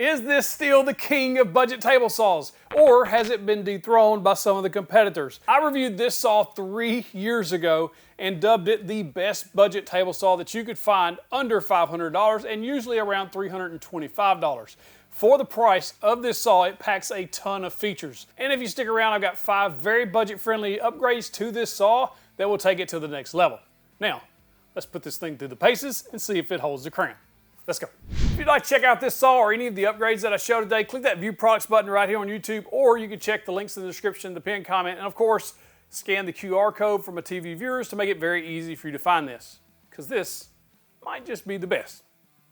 Is this still the king of budget table saws, or has it been dethroned by some of the competitors? I reviewed this saw 3 years ago and dubbed it the best budget table saw that you could find under $500 and usually around $325. For the price of this saw, it packs a ton of features. And if you stick around, I've got 5 very budget-friendly upgrades to this saw that will take it to the next level. Now, let's put this thing through the paces and see if it holds the crown. Let's go. If you'd like to check out this saw or any of the upgrades that I showed today, click that View Products button right here on YouTube, or you can check the links in the description, the pinned comment, and of course, scan the QR code for my TV viewers to make it very easy for you to find this, because this might just be the best,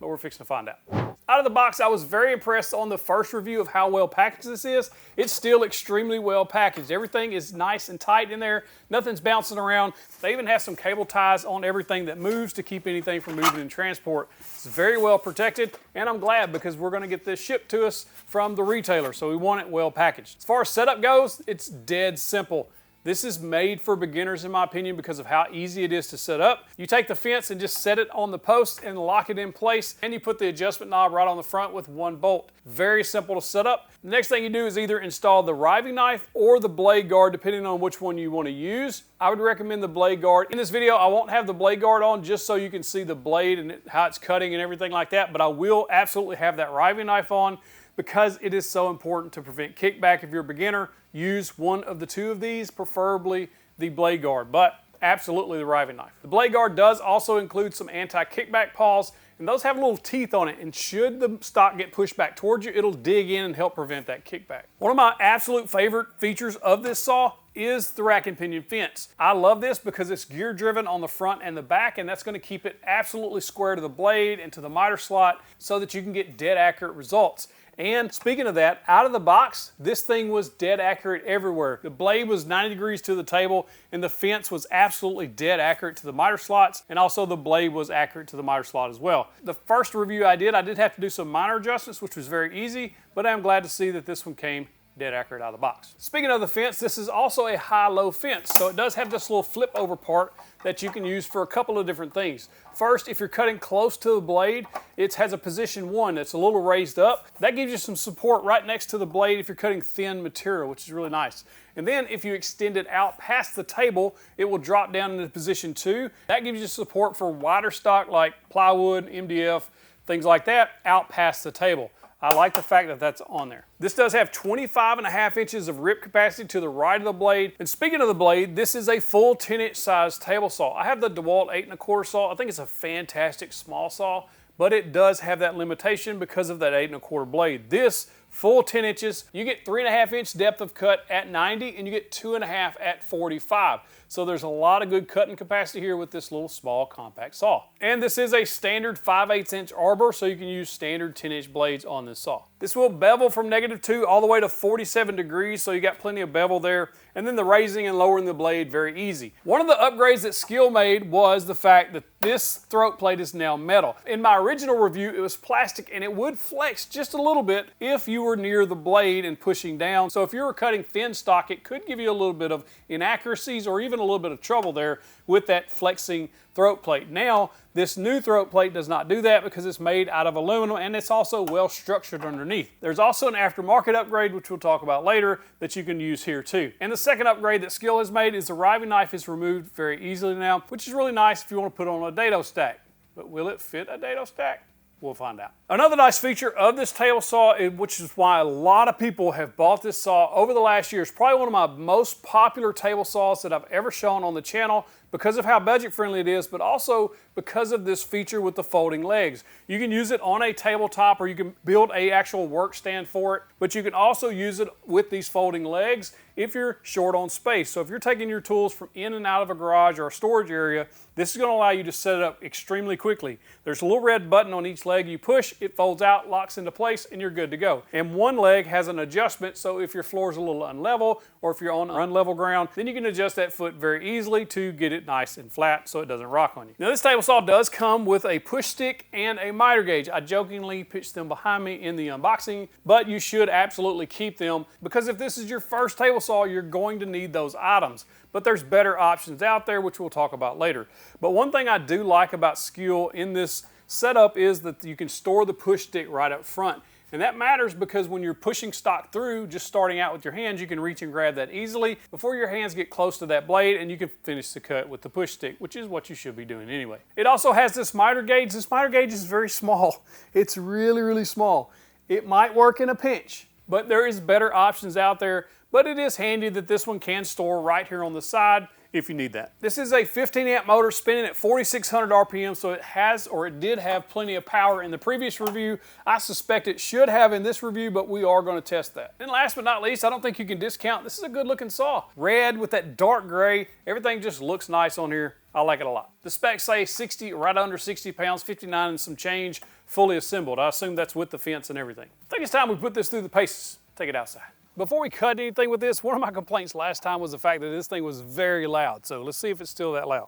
but we're fixing to find out. Out of the box, I was very impressed on the first review of how well packaged this is. It's still extremely well packaged. Everything is nice and tight in there. Nothing's bouncing around. They even have some cable ties on everything that moves to keep anything from moving in transport. It's very well protected, and I'm glad because we're gonna get this shipped to us from the retailer, so we want it well packaged. As far as setup goes, it's dead simple. This is made for beginners in my opinion because of how easy it is to set up. You take the fence and just set it on the post and lock it in place, and you put the adjustment knob right on the front with 1 bolt. Very simple to set up. The next thing you do is either install the riving knife or the blade guard depending on which one you want to use. I would recommend the blade guard. In this video I won't have the blade guard on just so you can see the blade and how it's cutting and everything like that, but I will absolutely have that riving knife on because it is so important to prevent kickback. If you're a beginner, use one of the 2 of these, preferably the blade guard, but absolutely the riving knife. The blade guard does also include some anti-kickback paws, and those have little teeth on it, and should the stock get pushed back towards you, it'll dig in and help prevent that kickback. One of my absolute favorite features of this saw is the rack and pinion fence. I love this because it's gear driven on the front and the back, and that's going to keep it absolutely square to the blade and to the miter slot so that you can get dead accurate results. And speaking of that, out of the box, this thing was dead accurate everywhere. The blade was 90 degrees to the table, and the fence was absolutely dead accurate to the miter slots, and also the blade was accurate to the miter slot as well. The first review I did have to do some minor adjustments, which was very easy, but I'm glad to see that this one came dead accurate out of the box. Speaking of the fence, this is also a high-low fence, so it does have this little flip over part that you can use for a couple of different things. First, if you're cutting close to the blade, it has a position 1 that's a little raised up. That gives you some support right next to the blade if you're cutting thin material, which is really nice. And then if you extend it out past the table, it will drop down into position 2. That gives you support for wider stock like plywood, MDF, things like that, out past the table. I like the fact that that's on there. This does have 25.5 inches of rip capacity to the right of the blade. And speaking of the blade, this is a full 10-inch size table saw. I have the DeWalt 8¼ saw. I think it's a fantastic small saw, but it does have that limitation because of that 8¼ blade. This full 10 inches, you get 3.5 inch depth of cut at 90, and you get 2.5 at 45. So there's a lot of good cutting capacity here with this little small compact saw. And this is a standard 5/8 inch arbor, so you can use standard 10-inch blades on this saw. This will bevel from -2 all the way to 47 degrees, so you got plenty of bevel there. And then the raising and lowering the blade, very easy. One of the upgrades that Skil made was the fact that this throat plate is now metal. In my original review, it was plastic, and it would flex just a little bit if you were near the blade and pushing down. So if you were cutting thin stock, it could give you a little bit of inaccuracies or even a little bit of trouble there with that flexing throat plate. Now, this new throat plate does not do that because it's made out of aluminum, and it's also well structured underneath. There's also an aftermarket upgrade, which we'll talk about later, that you can use here too. And the second upgrade that Skil has made is the riving knife is removed very easily now, which is really nice if you want to put on a dado stack. But will it fit a dado stack? We'll find out. Another nice feature of this table saw, which is why a lot of people have bought this saw over the last year, is probably one of my most popular table saws that I've ever shown on the channel because of how budget friendly it is, but also because of this feature with the folding legs. You can use it on a tabletop, or you can build an actual work stand for it, but you can also use it with these folding legs if you're short on space. So if you're taking your tools from in and out of a garage or a storage area, this is going to allow you to set it up extremely quickly. There's a little red button on each leg. You push, it folds out, locks into place, and you're good to go. And one leg has an adjustment, so if your floor is a little unlevel or if you're on unlevel ground, then you can adjust that foot very easily to get it nice and flat so it doesn't rock on you. Now this table saw does come with a push stick and a miter gauge. I jokingly pitched them behind me in the unboxing, but you should absolutely keep them because if this is your first table saw, you're going to need those items. But there's better options out there, which we'll talk about later. But one thing I do like about Skil in this setup is that you can store the push stick right up front. And that matters because when you're pushing stock through, just starting out with your hands, you can reach and grab that easily before your hands get close to that blade, and you can finish the cut with the push stick, which is what you should be doing anyway. It also has this miter gauge. This miter gauge is very small. It's really, really small. It might work in a pinch, but there is better options out there. But it is handy that this one can store right here on the side if you need that. This is a 15 amp motor spinning at 4,600 RPM, so it did have plenty of power in the previous review. I suspect it should have in this review, but we are going to test that. And last but not least, I don't think you can discount, this is a good looking saw. Red with that dark gray, everything just looks nice on here. I like it a lot. The specs say 60, right under 60 pounds, 59 and some change, fully assembled. I assume that's with the fence and everything. I think it's time we put this through the paces. Take it outside. Before we cut anything with this, one of my complaints last time was the fact that this thing was very loud. So let's see if it's still that loud.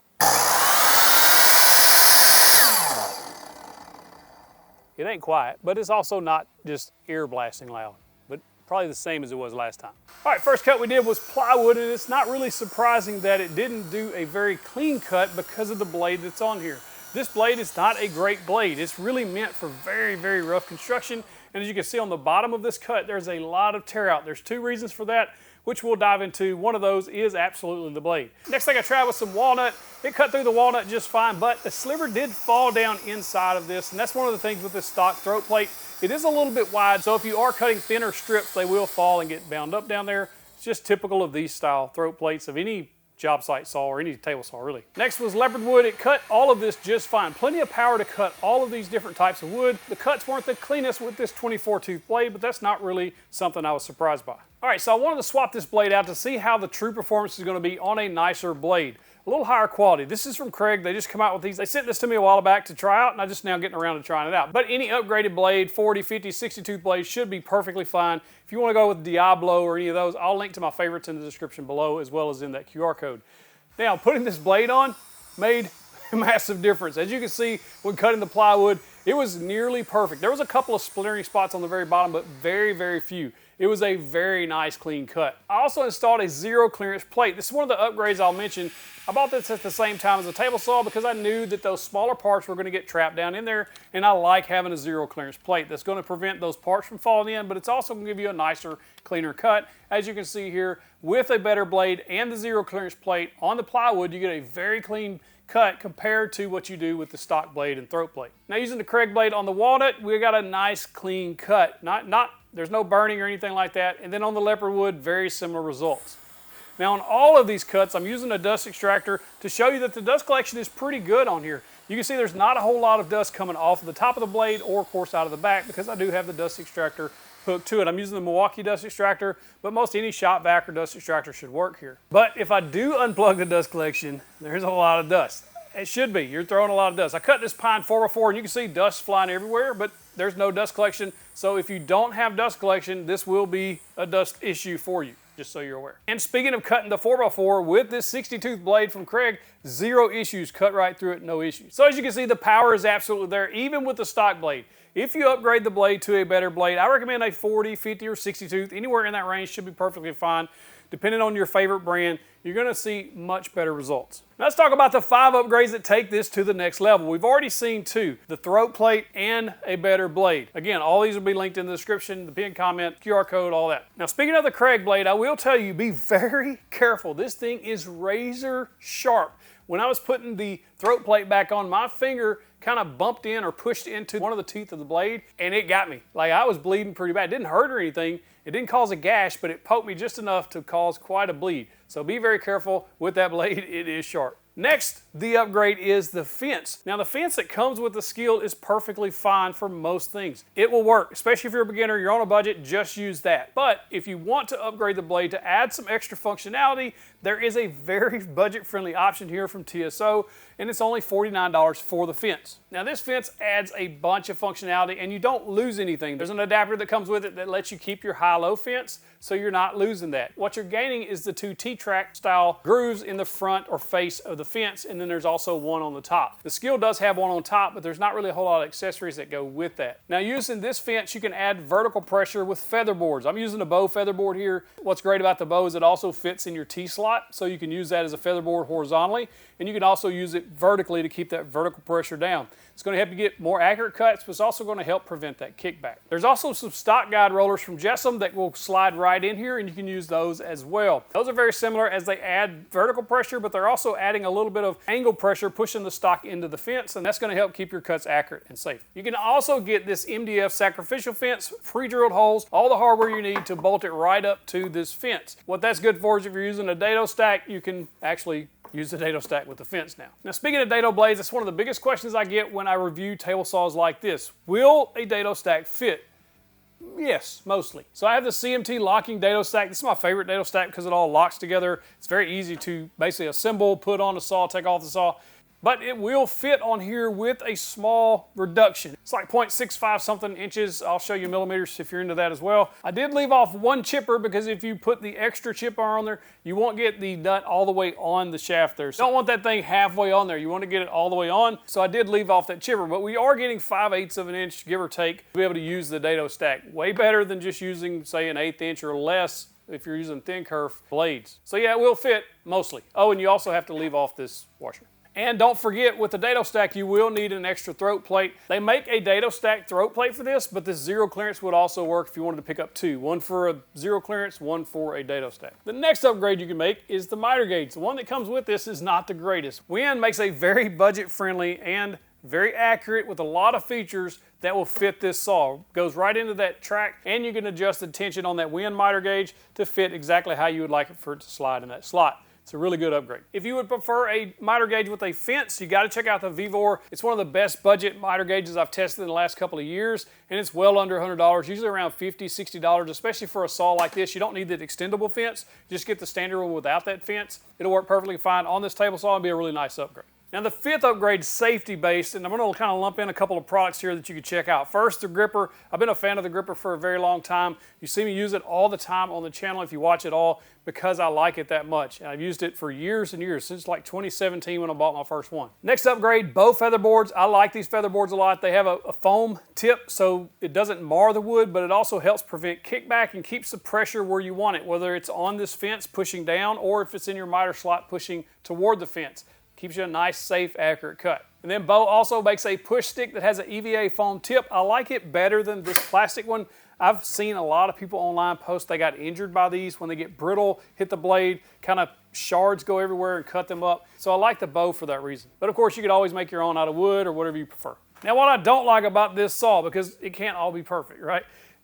It ain't quiet, but it's also not just ear blasting loud, but probably the same as it was last time. All right, first cut we did was plywood, and it's not really surprising that it didn't do a very clean cut because of the blade that's on here. This blade is not a great blade. It's really meant for very, very rough construction. And as you can see on the bottom of this cut, there's a lot of tear out. There's two reasons for that, which we'll dive into. One of those is absolutely the blade. Next thing I tried was some walnut. It cut through the walnut just fine, but the sliver did fall down inside of this. And that's one of the things with this stock throat plate. It is a little bit wide, so if you are cutting thinner strips, they will fall and get bound up down there. It's just typical of these style throat plates of any job site saw or any table saw really. Next was leopard wood. It cut all of this just fine. Plenty of power to cut all of these different types of wood. The cuts weren't the cleanest with this 24 tooth blade, but that's not really something I was surprised by. All right, so I wanted to swap this blade out to see how the true performance is going to be on a nicer blade. A little higher quality. This is from Craig. They just come out with these. They sent this to me a while back to try out, and I'm just now getting around to trying it out. But any upgraded blade, 40, 50, 60 tooth blade should be perfectly fine. If you want to go with Diablo or any of those, I'll link to my favorites in the description below as well as in that QR code. Now, putting this blade on made a massive difference. As you can see, when cutting the plywood, it was nearly perfect. There was a couple of splintering spots on the very bottom, but very, very few. It was a very nice, clean cut. I also installed a zero clearance plate. This is one of the upgrades I'll mention. I bought this at the same time as a table saw because I knew that those smaller parts were going to get trapped down in there, and I like having a zero clearance plate. That's going to prevent those parts from falling in, but it's also going to give you a nicer, cleaner cut. As you can see here, with a better blade and the zero clearance plate on the plywood, you get a very clean cut compared to what you do with the stock blade and throat plate. Now, using the Craig blade on the walnut, we got a nice clean cut. There's no burning or anything like that. And then on the leopard wood, very similar results. Now, on all of these cuts, I'm using a dust extractor to show you that the dust collection is pretty good on here. You can see there's not a whole lot of dust coming off of the top of the blade or, of course, out of the back because I do have the dust extractor hooked to it. I'm using the Milwaukee dust extractor, but most any shop vac or dust extractor should work here. But if I do unplug the dust collection, there's a lot of dust. It should be. You're throwing a lot of dust. I cut this pine 4x4 and you can see dust flying everywhere, but there's no dust collection. So if you don't have dust collection, this will be a dust issue for you, just so you're aware. And speaking of cutting the 4x4 with this 60 tooth blade from Craig, zero issues, cut right through it, no issues. So as you can see, the power is absolutely there, even with the stock blade. If you upgrade the blade to a better blade, I recommend a 40, 50, or 60 tooth. Anywhere in that range should be perfectly fine. Depending on your favorite brand, you're going to see much better results. Now let's talk about the 5 upgrades that take this to the next level. We've already seen 2, the throat plate and a better blade. Again, all these will be linked in the description, the pinned comment, QR code, all that. Now speaking of the Craig blade, I will tell you, be very careful. This thing is razor sharp. When I was putting the throat plate back on, my finger kind of bumped in or pushed into one of the teeth of the blade, and it got me. Like, I was bleeding pretty bad. It didn't hurt or anything. It didn't cause a gash, but it poked me just enough to cause quite a bleed. So be very careful with that blade. It is sharp. Next, the upgrade is the fence. Now, the fence that comes with the Skil is perfectly fine for most things. It will work, especially if you're a beginner, you're on a budget, just use that. But if you want to upgrade the blade to add some extra functionality, there is a very budget-friendly option here from TSO, and it's only $49 for the fence. Now, this fence adds a bunch of functionality, and you don't lose anything. There's an adapter that comes with it that lets you keep your high-low fence, so you're not losing that. What you're gaining is the 2 T-track style grooves in the front or face of the fence, and then there's also one on the top. The Skil does have one on top, but there's not really a whole lot of accessories that go with that. Now, using this fence, you can add vertical pressure with feather boards. I'm using a bow feather board here. What's great about the bow is it also fits in your T-slot, so you can use that as a feather board horizontally, and you can also use it vertically to keep that vertical pressure down. It's going to help you get more accurate cuts, but it's also going to help prevent that kickback. There's also some stock guide rollers from Jessom that will slide right in here, and you can use those as well. Those are very similar as they add vertical pressure, but they're also adding a little bit of angle pressure, pushing the stock into the fence, and that's going to help keep your cuts accurate and safe. You can also get this MDF sacrificial fence, pre-drilled holes, all the hardware you need to bolt it right up to this fence. What that's good for is if you're using a Dado stack, you can actually use the Dado stack with the fence now. Now, speaking of Dado blades, that's one of the biggest questions I get when I review table saws like this. Will a Dado stack fit? Yes, mostly. So I have the CMT locking Dado stack. This is my favorite Dado stack because it all locks together. It's very easy to basically assemble, put on the saw, take off the saw. But it will fit on here with a small reduction. It's like 0.65 something inches. I'll show you millimeters if you're into that as well. I did leave off one chipper because if you put the extra chipper on there, you won't get the nut all the way on the shaft there. So you don't want that thing halfway on there. You want to get it all the way on. So I did leave off that chipper, but we are getting 5/8 of an inch, give or take, to be able to use the Dado stack. Way better than just using, say, an 1/8 inch or less if you're using thin kerf blades. So yeah, it will fit mostly. Oh, and you also have to leave off this washer. And don't forget, with the Dado stack, you will need an extra throat plate. They make a Dado stack throat plate for this, but this zero clearance would also work if you wanted to pick up two. One for a zero clearance, one for a Dado stack. The next upgrade you can make is the miter gauge. The one that comes with this is not the greatest. Win makes a very budget-friendly and very accurate with a lot of features that will fit this saw. Goes right into that track, and you can adjust the tension on that Win miter gauge to fit exactly how you would like it for it to slide in that slot. It's a really good upgrade. If you would prefer a miter gauge with a fence, you got to check out the Vivor. It's one of the best budget miter gauges I've tested in the last couple of years, and it's well under $100, usually around $50, $60, especially for a saw like this. You don't need that extendable fence. Just get the standard one without that fence. It'll work perfectly fine on this table saw and be a really nice upgrade. Now the fifth upgrade is safety based, and I'm going to kind of lump in a couple of products here that you can check out. First, the gripper. I've been a fan of the gripper for a very long time. You see me use it all the time on the channel if you watch it all because I like it that much. And I've used it for years and years, since like 2017 when I bought my first one. Next upgrade, bow feather boards. I like these feather boards a lot. They have a foam tip so it doesn't mar the wood, but it also helps prevent kickback and keeps the pressure where you want it, whether it's on this fence pushing down or if it's in your miter slot pushing toward the fence. Keeps you a nice, safe, accurate cut. And then Bow also makes a push stick that has an EVA foam tip. I like it better than this plastic one. I've seen a lot of people online post they got injured by these when they get brittle, hit the blade, kind of shards go everywhere and cut them up. So I like the Bow for that reason. But of course you could always make your own out of wood or whatever you prefer. Now what I don't like about this saw, because it can't all be perfect, right?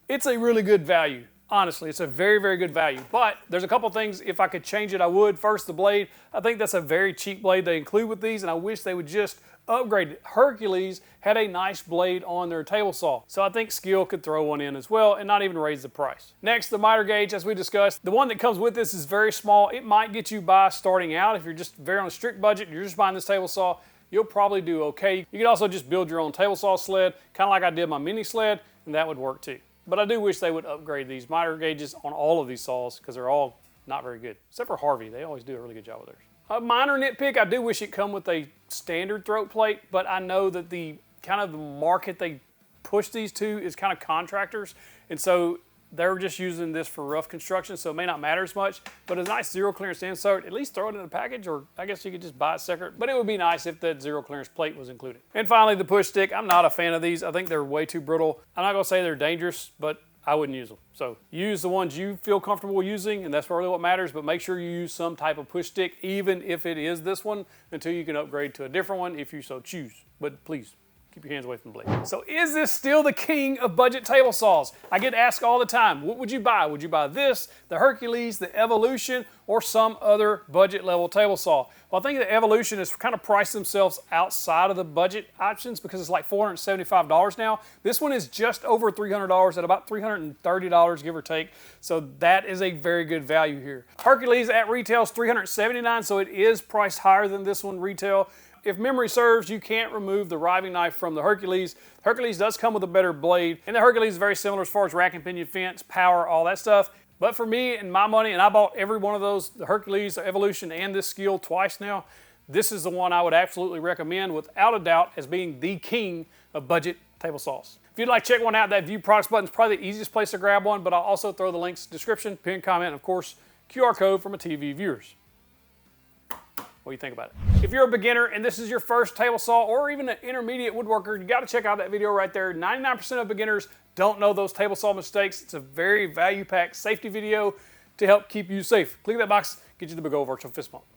It's a really good value. Honestly, it's a very, very good value. But there's a couple things, if I could change it, I would. First, the blade. I think that's a very cheap blade they include with these, and I wish they would just upgrade it. Hercules had a nice blade on their table saw, so I think Skill could throw one in as well and not even raise the price. Next, the miter gauge, as we discussed. The one that comes with this is very small. It might get you by starting out. If you're just very on a strict budget, you're just buying this table saw, you'll probably do okay. You can also just build your own table saw sled, kind of like I did my mini sled, and that would work too. But I do wish they would upgrade these miter gauges on all of these saws because they're all not very good. Except for Harvey, they always do a really good job with theirs. A minor nitpick, I do wish it come with a standard throat plate, but I know that the kind of the market they push these to is kind of contractors, and so they're just using this for rough construction, so it may not matter as much, but a nice zero clearance insert, at least throw it in a package, or I guess you could just buy it separate, but it would be nice if that zero clearance plate was included. And finally, the push stick. I'm not a fan of these. I think they're way too brittle. I'm not gonna say they're dangerous, but I wouldn't use them. So use the ones you feel comfortable using, and that's really what matters, but make sure you use some type of push stick, even if it is this one, until you can upgrade to a different one if you so choose. But please, keep your hands away from the blade. So is this still the king of budget table saws? I get asked all the time, what would you buy? Would you buy this, the Hercules, the Evolution, or some other budget level table saw? Well, I think the Evolution has kind of priced themselves outside of the budget options because it's like $475 now. This one is just over $300 at about $330, give or take. So that is a very good value here. Hercules at retail is $379, so it is priced higher than this one retail. If memory serves, you can't remove the riving knife from the Hercules. Hercules does come with a better blade, and the Hercules is very similar as far as rack and pinion fence, power, all that stuff. But for me and my money, and I bought every one of those, the Hercules, the Evolution, and this Skill twice now, this is the one I would absolutely recommend without a doubt as being the king of budget table saws. If you'd like to check one out, that View Products button is probably the easiest place to grab one, but I'll also throw the links in the description, pin comment, and of course, QR code for my TV viewers. what do you think about it? If you're a beginner and this is your first table saw or even an intermediate woodworker, you gotta check out that video right there. 99% of beginners don't know those table saw mistakes. It's a very value-packed safety video to help keep you safe. Click that box, get you the big old virtual fist bump.